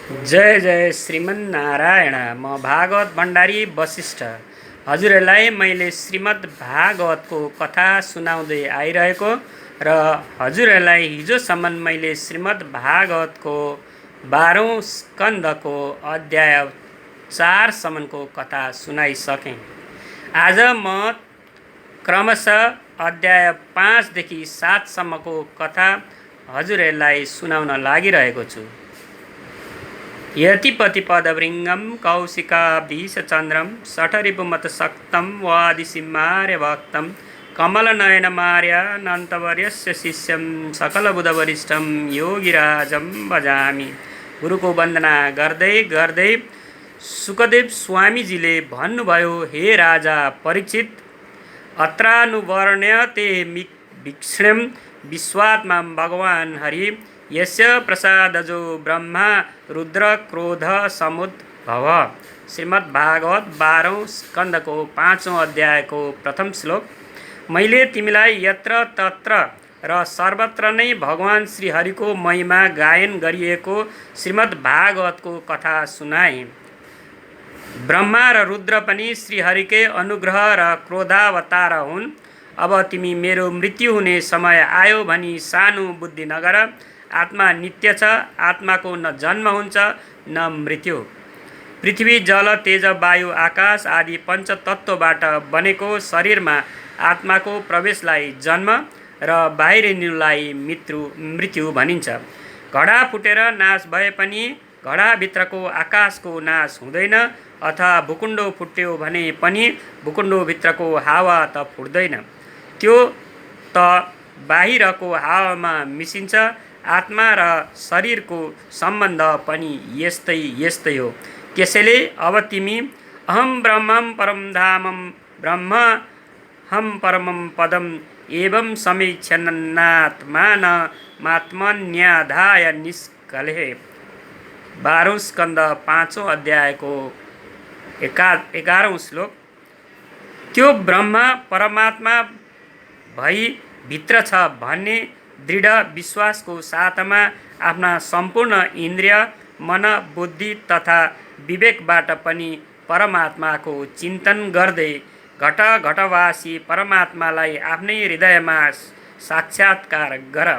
जय जय श्रीमन्नारायण। म भागवत भण्डारी वशिष्ठ हजुरहरूलाई मैले श्रीमद् भागवतको कथा सुनाउँदै आइरहेको र हजुरहरूलाई हिजोसम्म मैले श्रीमद् भागवतको 12औं स्कन्धको अध्याय 4सम्मको कथा सुनाइसकेँ। आज म क्रमशः अध्याय 5 देखि 7सम्मको कथा हजुरहरूलाई सुनाउन लागिरहेको छु। यतिपतिपदभृङ्गं कौशिकाब्धीशचन्द्रं शठरिपुमतसक्तं वादिसिंहार्यभक्तं कमलनयनमार्यानन्तवर्यस्य शिष्यं सकलबुधवरिष्ठं योगिराजं भजामि। गुरुको वन्दना गर्दै गर्दै सुखदेव स्वामीजीले भन्नुभयो, हे राजा परीक्षित, अत्रानुवर्ण्यते वीक्षणं विश्वात्मा भगवान् हरि यस्य प्रसादजो ब्रह्मा रुद्र क्रोध समुद्भव। श्रीमद्भागवत 12औं स्कन्धको 5औं अध्यायको प्रथम श्लोक। मैले तिमीलाई यत्र तत्र र सर्वत्र नै भगवान् श्रीहरिको महिमा गायन गरिएको श्रीमद्भागवतको कथा सुनाएँ। ब्रह्मा र रुद्र पनि श्रीहरिकै अनुग्रह र क्रोधावतार हुन्। अब तिमी मेरो मृत्यु हुने समय आयो भनी सानो बुद्धि नगर। आत्मा नित्य छ, आत्माको न जन्म हुन्छ न मृत्यु। पृथ्वी जल तेज वायु आकाश आदि पञ्चतत्त्वबाट बनेको शरीरमा आत्माको प्रवेशलाई जन्म र बाहिरिनुलाई मृत्यु भनिन्छ। घडा फुटेर नाश भए पनि घडाभित्रको आकाशको नाश हुँदैन, अथवा भूकुण्डो फुट्यो भने पनि भूकुण्डोभित्रको हावा त फुट्दैन, त्यो त बाहिरको हावामा मिसिन्छ। आत्मा र शरीरको सम्बन्ध पनि यस्तै हो। त्यसैले अब तिमी अहम ब्रह्मं परम धामं ब्रह्महं परमं पदम एवं समीक्षन्नात्मानमात्मन्याधाय निष्कलेः। 12औं स्कन्द 5औं अध्यायको 11औं श्लोक। त्यो ब्रह्म परमात्मा भई भित्र छ भन्ने दृढ विश्वासको साथमा आफ्ना सम्पूर्ण इन्द्रिय, मन, बुद्धि तथा विवेकबाट पनि परमात्माको चिन्तन गर्दै घटघटवासी परमात्मालाई आफ्नै हृदयमा साक्षात्कार गर।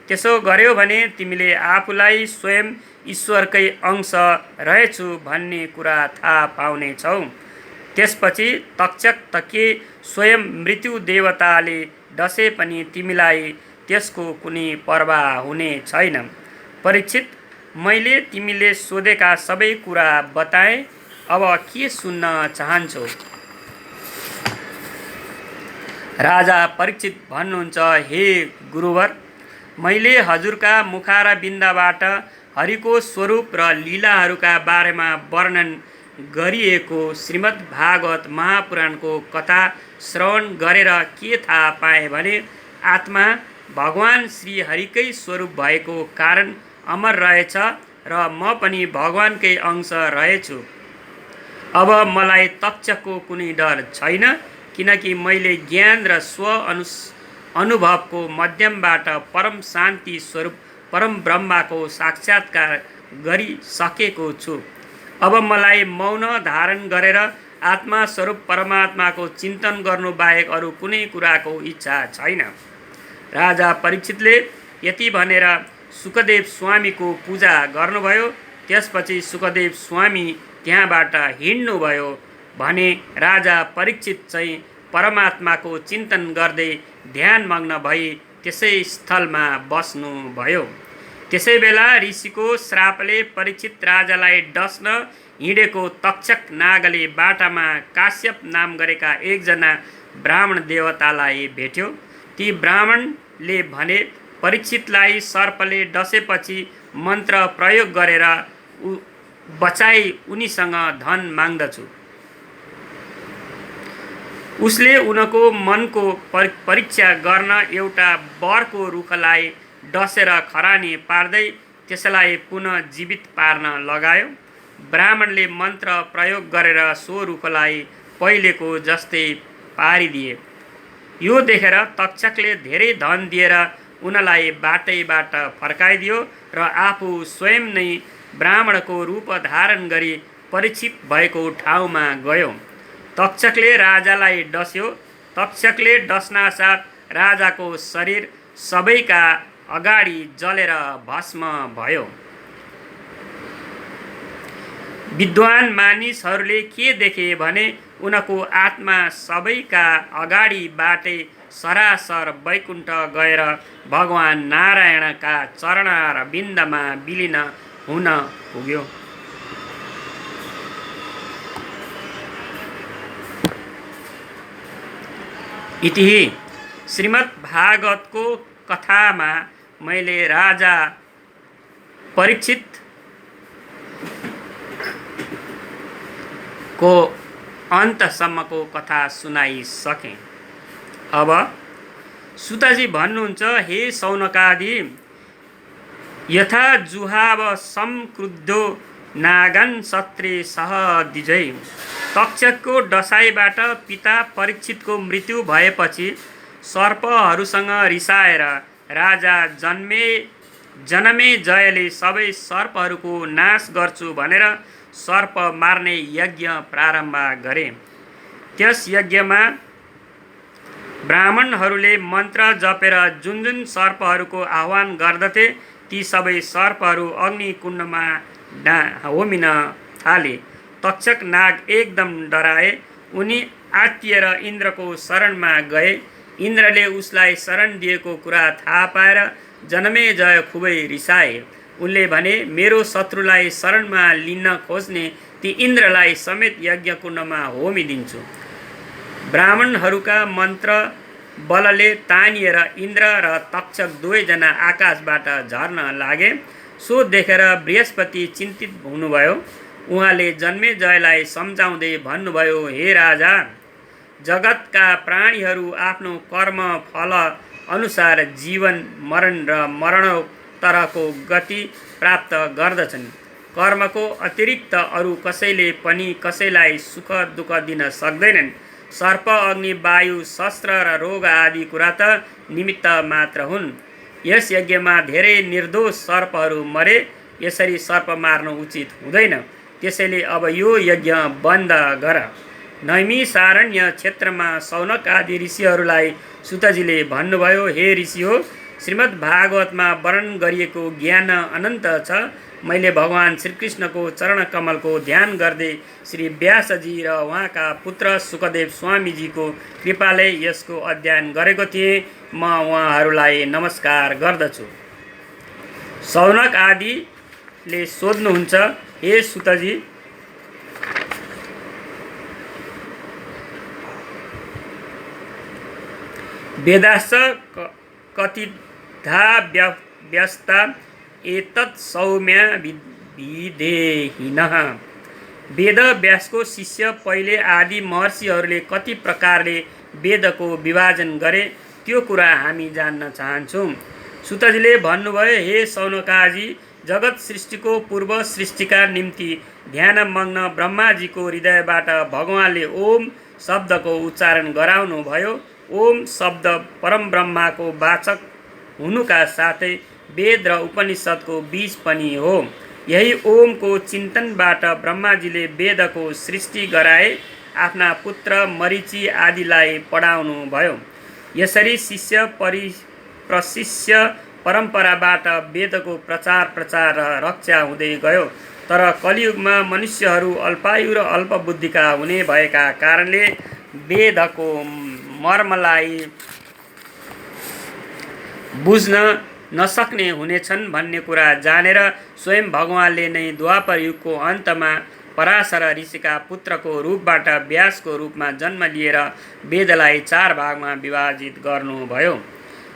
त्यसो गर्यो भने तिमीले आफूलाई स्वयं ईश्वरकै अंश रहेछु भन्ने कुरा थाहा पाउनेछौ। त्यसपछि तक्षक स्वयं मृत्यु देवताले डसे पनि तिमीलाई त्यसको कुनै परवाह हुने छैन। परीक्षित, मैले तिमीले सोधेका सबै कुरा बताएँ, अब के सुन्न चाहन्छौ? राजा परीक्षित भन्नुहुन्छ, हे गुरुवर, मैले हजुरका मुखारविन्दबाट हरिको स्वरूप र लीलाहरूका बारेमा वर्णन गरिएको श्रीमद्भागवत महापुराणको कथा श्रवण गरेर के थाहा पाएँ भने आत्मा भगवान् श्रीहरिकै स्वरूप भएको कारण अमर रहेछ र म पनि भगवानकै अंश रहेछु। अब मलाई तक्षकको कुनै डर छैन, किनकि मैले ज्ञान र स्व अनुभवको माध्यमबाट परम शान्ति स्वरूप परम ब्रह्मको साक्षात्कार गरिसकेको छु। अब मलाई मौन धारण गरेर आत्मा स्वरूप परमात्माको चिन्तन गर्नु बाहेक अरू कुनै कुराको इच्छा छैन। राजा परीक्षितले यति भनेर सुखदेव स्वामीको पूजा गर्नुभयो। त्यसपछि सुखदेव स्वामी त्यहाँबाट हिँड्नुभयो भने राजा परीक्षित चाहिँ परमात्माको चिन्तन गर्दै ध्यानमग्न भई त्यसै स्थलमा बस्नुभयो। त्यसै बेला ऋषिको श्रापले परीक्षित राजालाई डस्न हिँडेको तक्षक नागले बाटामा काश्यप नाम गरेका एकजना ब्राह्मण देवतालाई भेट्यो। ती ब्राह्मणले भने, परीक्षितलाई सर्पले डसेपछि मन्त्र प्रयोग गरेर बचाई उनीसँग धन माग्दछु। उसले उनको मनको परीक्षा गर्न एउटा बरको रुखलाई डसेर खरानी पार्दै त्यसलाई पुनः जीवित पार्न लगायो। ब्राह्मणले मन्त्र प्रयोग गरेर सो रुखलाई पहिलेको जस्तै पारिदिए। यो देखेर तक्षकले धेरै धन दिएर उनलाई बाटैबाट फर्काइदियो र आफू स्वयं नै ब्राह्मणको रूप धारण गरी परीक्षित भएको ठाउँमा गयो। तक्षकले राजालाई डस्यो। तक्षकले डस्नासाथ राजाको शरीर सबैका अगाडि जलेर भस्म भयो। विद्वान मानिसहरूले के देखे भने उनको आत्मा सबैका अगाडिबाटै सरासर वैकुण्ठ गएर भगवान नारायणका चरणारविन्दमा विलीन हुन पुग्यो। इति श्रीमद्भागवतको कथामा मैले राजा परीक्षित को अन्तसम्मको कथा सुनाइसकेँ। अब सुतजी भन्नुहुन्छ, हे सौनकादि, यथा जुहाव संक्रुद्धो नागन सत्रे सह दिजै। तक्षकको डसाइबाट पिता परीक्षितको मृत्यु भएपछि सर्पहरूसँग रिसाएर राजा जनमेजयले सबै सर्पहरूको नाश गर्छु भनेर सर्प मार्ने यज्ञ प्रारम्भ गरे। त्यस यज्ञमा ब्राह्मणहरूले मन्त्र जपेर जुन जुन सर्पहरूको आह्वान गर्दथे ती सबै सर्पहरू अग्निकुण्डमा होमिन थाले। तक्षक नाग एकदम डराए। उनी आत्तिएर इन्द्रको शरणमा गए। इन्द्रले उसलाई शरण दिएको कुरा थाहा पाएर जनमेजय खुबै रिसाए। उनले भने, मेरो शत्रुलाई शरणमा लिन खोज्ने ती इन्द्रलाई समेत यज्ञकुण्डमा होमिदिन्छु। ब्राह्मणहरूका मन्त्र बलले तानिएर इन्द्र र तक्षक दुवैजना आकाशबाट झर्न लागे। सो देखेर बृहस्पति चिन्तित हुनुभयो। उहाँले जनमेजयलाई सम्झाउँदै भन्नुभयो, हे राजा, जगतका प्राणीहरू आफ्नो कर्म फल अनुसार जीवन मरण र मरणोत्तरको गति प्राप्त गर्दछन्। कर्मको अतिरिक्त अरू कसैले पनि कसैलाई सुख दुःख दिन सक्दैनन्। सर्प, अग्नि, वायु, शस्त्र र रोग आदि कुरा त निमित्त मात्र हुन्। यस यज्ञमा धेरै निर्दोष सर्पहरू मरे। यसरी सर्प मार्नु उचित हुँदैन। त्यसैले अब यो यज्ञ बन्द गर। नैमिषारण्य क्षेत्रमा सौनक आदि ऋषिहरूलाई सुतजीले भन्नुभयो, हे ऋषि हो, श्रीमद्भागवतमा वर्णन गरिएको ज्ञान अनन्त छ। मैले भगवान श्रीकृष्णको चरणकमलको ध्यान गर्दै श्री व्यासजी र उहाँका पुत्र सुखदेव स्वामीजीको कृपाले यसको अध्ययन गरेको थिएँ। म उहाँहरूलाई नमस्कार गर्दछु। सौनक आदिले सोध्नुहुन्छ, हे सुतजी, वेदाश्च कतिधा व्यस्ता एतत् सौम्य विधेहिनः। वेद व्यासको शिष्य पहिले आदि महर्षिहरूले कति प्रकारले वेदको विभाजन गरे त्यो कुरा हामी जान्न चाहन्छौँ। सुतजीले भन्नुभयो, हे सौनकाजी, जगत सृष्टिको पूर्व सृष्टिका निम्ति ध्यानमग्न ब्रह्माजीको हृदयबाट भगवानले ओम शब्दको उच्चारण गराउनु भयो। ओम शब्द परमब्रह्माको वाचक हुनुका साथै वेद र उपनिषदको बीज पनि हो। यही ओमको चिन्तनबाट ब्रह्माजीले वेदको सृष्टि गराए। आफ्ना पुत्र मरीचि आदिलाई पढाउनु भयो। यसरी शिष्य प्रशिष्य परम्पराबाट वेदको प्रचार र रक्षा हुँदै गयो। तर कलियुगमा मनुष्यहरू अल्पायु र अल्पबुद्धिका हुने भएका कारणले वेदको मर्मलाई बुझ्न नसक्ने हुनेछन् भन्ने कुरा जानेर स्वयं भगवानले नै द्वापर युगको अन्तमा पराशर ऋषिका पुत्रको रूपबाट व्यासको रूपमा जन्म लिएर वेदलाई 4 भागमा विभाजित गर्नुभयो।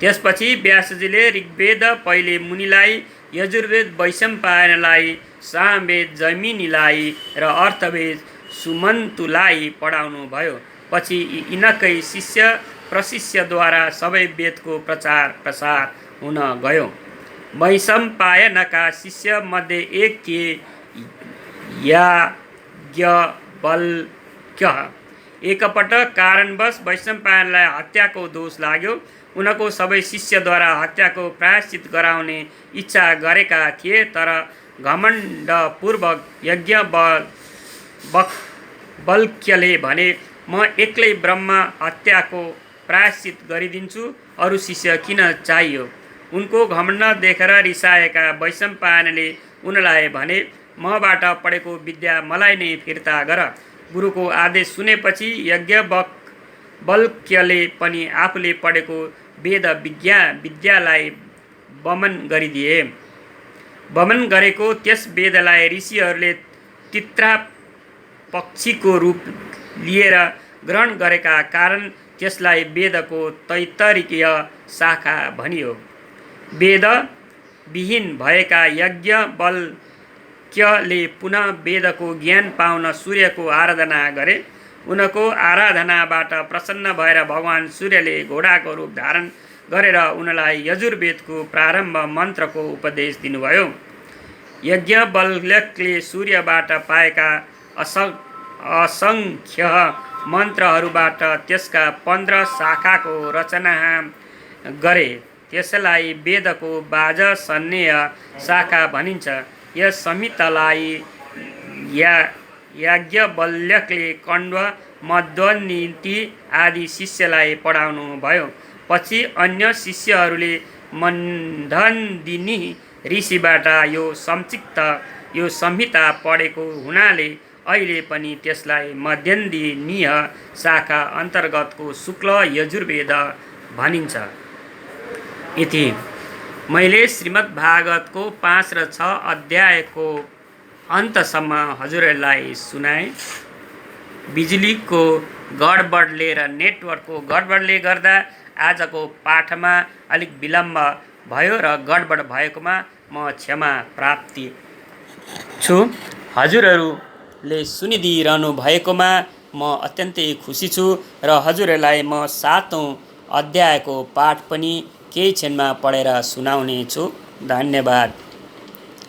त्यसपछि व्यासजीले ऋग्वेद पहिले मुनिलाई, यजुर्वेद वैशम्पायनलाई, सामवेद जैमिनीलाई र अर्थवेद सुमन्तुलाई पढाउनु भयो। पछि यिनकै शिष्य प्रशिष्यद्वारा सबै वेदको प्रचार प्रसार हुन गयो। वैशम्पायनका शिष्य मध्ये एक थिए याज्ञवल्क्य। एकपटक कारणवश वैशम्पायनलाई हत्याको दोष लाग्यो। उनको सबै शिष्यद्वारा हत्याको प्रायश्चित गराउने इच्छा गरेका थिए, तर घमण्डपूर्वक याज्ञवल्क्यले भने, म एक्लै ब्रह्म हत्याको प्रायश्चित गरिदिन्छु, अरू शिष्य किन चाहियो? उनको घमण्ड देखेर रिसाएका वैशम्पायनले उनलाई भने, मबाट पढेको विद्या मलाई नै फिर्ता गर। गुरुको आदेश सुनेपछि याज्ञवल्क्यले पनि आफूले पढेको वेद विद्यालाई वमन गरिदिए। वमन गरेको त्यस वेदलाई ऋषिहरूले तित्रा पक्षीको रूप लिएर ग्रहण गरेका कारण त्यसलाई वेदको तैत्तरीय शाखा भनियो। वेद विहीन भएका याज्ञवल्क्यले पुनः वेदको ज्ञान पाउन सूर्यको आराधना गरे। उनको आराधनाबाट प्रसन्न भएर भगवान सूर्यले घोडाको रूप धारण गरेर उनलाई यजुर्वेदको प्रारम्भ मन्त्रको उपदेश दिनुभयो। याज्ञवल्क्यले सूर्यबाट पाएका असङ्ख्य मन्त्रहरूबाट त्यसका 15 शाखाको रचना गरे। त्यसलाई वेदको वाजसनेय शाखा भनिन्छ। यस संहितालाई याज्ञवल्क्यले कण्व, मध्वनीति आदि शिष्यलाई पढाउनु भयो। पछि अन्य शिष्यहरूले मन्धन्दिनी ऋषिबाट यो संहिता पढेको हुनाले अहिले पनि त्यसलाई मध्यन्दिनीय शाखा अन्तर्गतको शुक्ल यजुर्वेद भनिन्छ। यति मैले श्रीमद्भागवतको 5 र 6 अध्यायको अन्तसम्म हजुरहरूलाई सुनाएँ। बिजुलीको गडबडले र नेटवर्कको गडबडले गर्दा आजको पाठमा अलिक विलम्ब भयो र गडबड भएकोमा म क्षमा प्राप्ति छु। हजुरहरूले सुनिदिइरहनु भएकोमा म अत्यन्तै खुसी छु र हजुरहरूलाई म 7औं अध्यायको पाठ पनि केही क्षणमा पढेर सुनाउने छु। धन्यवाद।